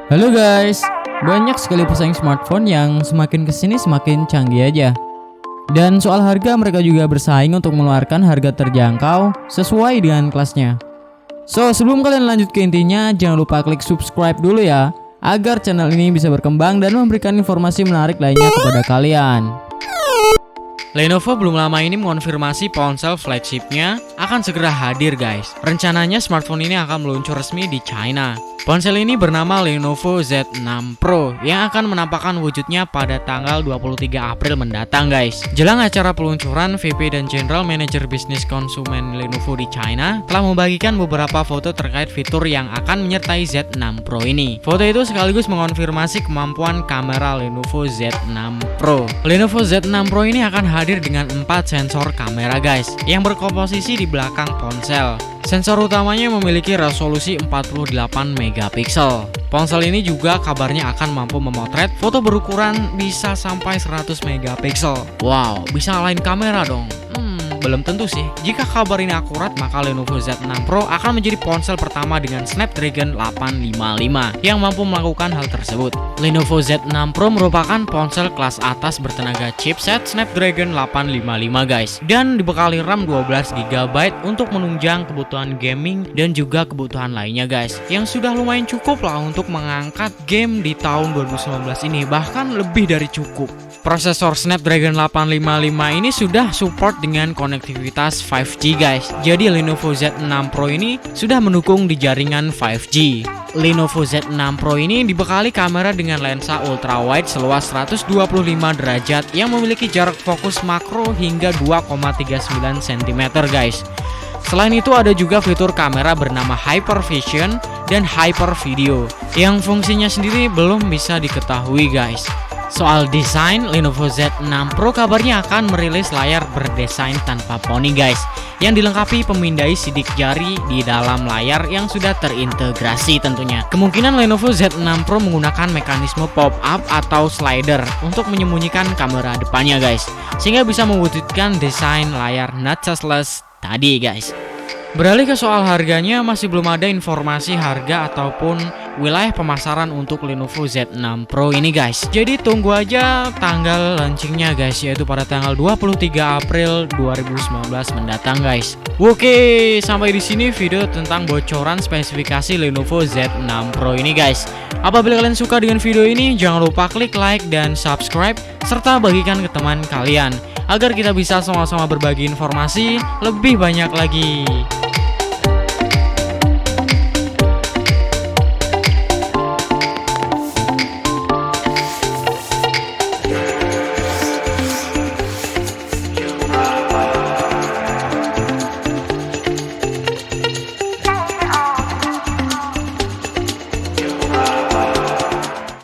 Halo guys, banyak sekali pesaing smartphone yang semakin kesini semakin canggih aja. Dan soal harga, mereka juga bersaing untuk mengeluarkan harga terjangkau sesuai dengan kelasnya. So, sebelum kalian lanjut ke intinya, jangan lupa klik subscribe dulu ya, agar channel ini bisa berkembang dan memberikan informasi menarik lainnya kepada kalian. Lenovo belum lama ini mengonfirmasi ponsel flagshipnya akan segera hadir guys. Rencananya smartphone ini akan meluncur resmi di China. Ponsel ini bernama Lenovo Z6 Pro yang akan menampakkan wujudnya pada tanggal 23 April mendatang guys. Jelang acara peluncuran, VP dan General Manager Bisnis Konsumen Lenovo di China telah membagikan beberapa foto terkait fitur yang akan menyertai Z6 Pro ini. Foto itu sekaligus mengonfirmasi kemampuan kamera Lenovo Z6 Pro. Lenovo Z6 Pro ini akan hadir dengan 4 sensor kamera guys yang berkomposisi di belakang ponsel. Sensor utamanya memiliki resolusi 48 megapiksel. Ponsel ini juga kabarnya akan mampu memotret foto berukuran bisa sampai 100 megapiksel. Wow, bisa lain kamera dong. Belum tentu sih. Jika kabar ini akurat, maka Lenovo Z6 Pro akan menjadi ponsel pertama dengan Snapdragon 855 yang mampu melakukan hal tersebut. Lenovo Z6 Pro merupakan ponsel kelas atas bertenaga chipset Snapdragon 855 guys, dan dibekali RAM 12GB untuk menunjang kebutuhan gaming dan juga kebutuhan lainnya guys, yang sudah lumayan cukup lah untuk mengangkat game di tahun 2019 ini, bahkan lebih dari cukup. Prosesor Snapdragon 855 ini sudah support dengan konektivitas 5G guys. Jadi Lenovo Z6 Pro ini sudah mendukung di jaringan 5G. Lenovo Z6 Pro ini dibekali kamera dengan lensa ultrawide seluas 125 derajat yang memiliki jarak fokus makro hingga 2,39 cm guys. Selain itu ada juga fitur kamera bernama Hyper Vision dan Hyper Video yang fungsinya sendiri belum bisa diketahui guys. Soal desain, Lenovo Z6 Pro kabarnya akan merilis layar berdesain tanpa poni guys, yang dilengkapi pemindai sidik jari di dalam layar yang sudah terintegrasi tentunya. Kemungkinan Lenovo Z6 Pro menggunakan mekanisme pop-up atau slider untuk menyembunyikan kamera depannya guys, sehingga bisa mewujudkan desain layar notchless tadi guys. Beralih ke soal harganya, masih belum ada informasi harga ataupun wilayah pemasaran untuk Lenovo Z6 Pro ini guys. Jadi tunggu aja tanggal launchingnya guys, yaitu pada tanggal 23 April 2019 mendatang guys. Oke, sampai di sini video tentang bocoran spesifikasi Lenovo Z6 Pro ini guys. Apabila kalian suka dengan video ini, jangan lupa klik like dan subscribe serta bagikan ke teman kalian agar kita bisa sama-sama berbagi informasi lebih banyak lagi.